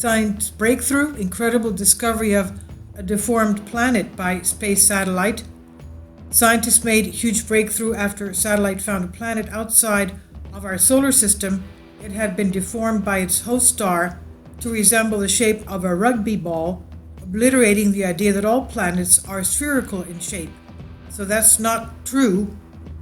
Science breakthrough, incredible discovery of a deformed planet by space satellite. Scientists made a huge breakthrough after a satellite found a planet outside of our solar system. It had been deformed by its host star to resemble the shape of a rugby ball, obliterating the idea that all planets are spherical in shape. So that's not true.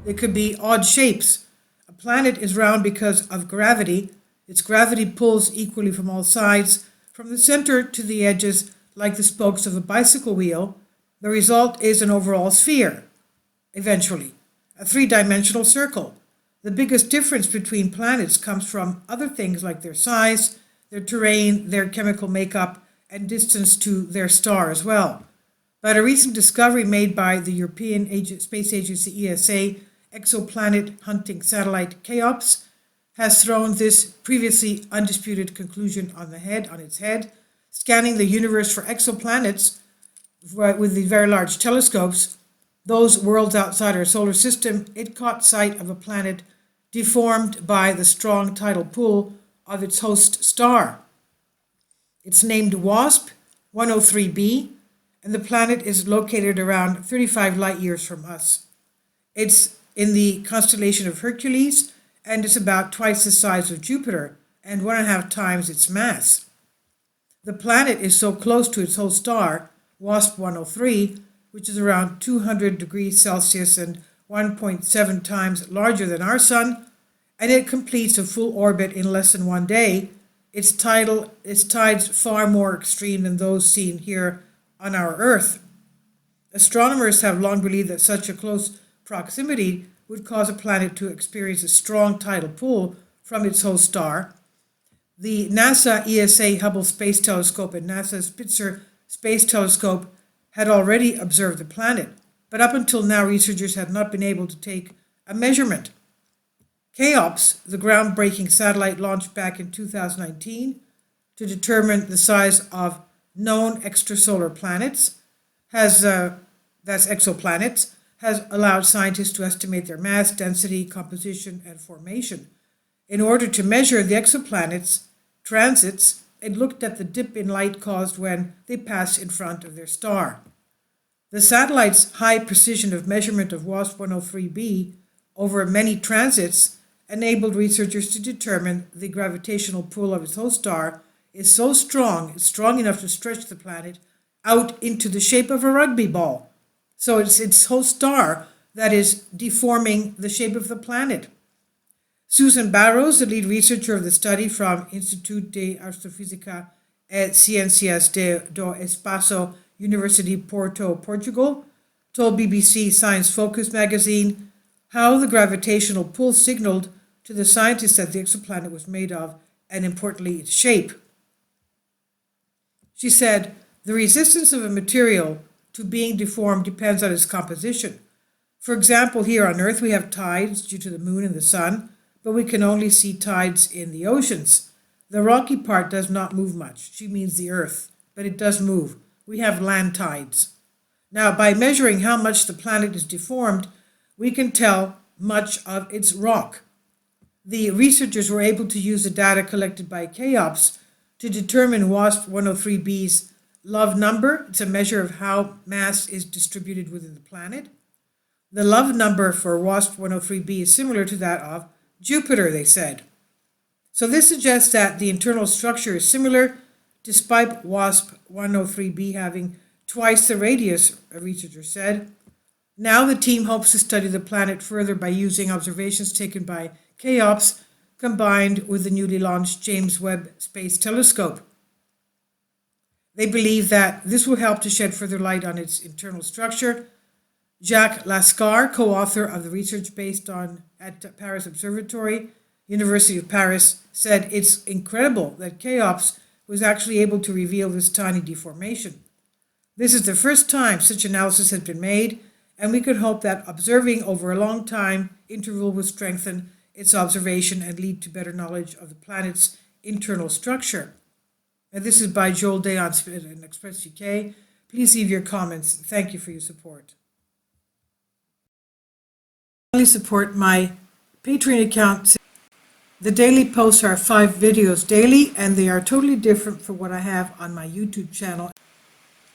They could be odd shapes. A planet is round because of gravity. Its gravity pulls equally from all sides, from the center to the edges, like the spokes of a bicycle wheel. The result is an overall sphere, eventually, a three-dimensional circle. The biggest difference between planets comes from other things like their size, their terrain, their chemical makeup, and distance to their star as well. But a recent discovery made by the European Space Agency ESA exoplanet hunting satellite Cheops has thrown this previously undisputed conclusion on its head. Scanning the universe for exoplanets with the very large telescopes, those worlds outside our solar system, it caught sight of a planet deformed by the strong tidal pull of its host star. It's named WASP 103b, and the planet is located around 35 light years from us. It's in the constellation of Hercules, and it's about twice the size of Jupiter and 1.5 times its mass. The planet is so close to its host star, WASP 103, which is around 200 degrees Celsius and 1.7 times larger than our sun, and it completes a full orbit in less than 1 day. Its tides far more extreme than those seen here on our Earth. Astronomers have long believed that such a close proximity would cause a planet to experience a strong tidal pull from its host star. The NASA ESA Hubble Space Telescope and NASA Spitzer Space Telescope had already observed the planet, but up until now researchers had not been able to take a measurement. Cheops, the groundbreaking satellite launched back in 2019 to determine the size of known extrasolar planets, that's exoplanets, has allowed scientists to estimate their mass, density, composition, and formation. In order to measure the exoplanets' transits, it looked at the dip in light caused when they pass in front of their star. The satellite's high precision of measurement of WASP 103b over many transits enabled researchers to determine the gravitational pull of its host star is so strong, it's strong enough to stretch the planet out into the shape of a rugby ball. So it's its host star that is deforming the shape of the planet. Susan Barrows, the lead researcher of the study from Instituto de Astrofísica e Ciências do Espaço, University Porto, Portugal, told BBC Science Focus magazine how the gravitational pull signaled to the scientists that the exoplanet was made of, and importantly, its shape. She said, the resistance of a material to being deformed depends on its composition. For example, here on Earth we have tides due to the moon and the sun, but we can only see tides in the oceans. The rocky part does not move much. She means the Earth, but it does move. We have land tides. Now, by measuring how much the planet is deformed, we can tell much of its rock. The researchers were able to use the data collected by Cheops to determine WASP 103b's Love number. It's a measure of how mass is distributed within the planet. The Love number for WASP 103b is similar to that of Jupiter, they said. So this suggests that the internal structure is similar, despite WASP 103b having twice the radius, a researcher said. Now the team hopes to study the planet further by using observations taken by Cheops combined with the newly launched James Webb Space Telescope. They believe that this will help to shed further light on its internal structure. Jacques Lascar, co-author of the research based at Paris Observatory, University of Paris, said it's incredible that Cheops was actually able to reveal this tiny deformation. This is the first time such analysis has been made, and we could hope that observing over a long time interval will strengthen its observation and lead to better knowledge of the planet's internal structure. And this is by Joel Day on Express UK. Please leave your comments. Thank you for your support. Support my Patreon account. The daily posts are 5 videos daily, and they are totally different from what I have on my YouTube channel.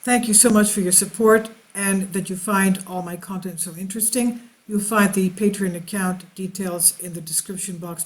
Thank you so much for your support and that you find all my content so interesting. You'll find the Patreon account details in the description box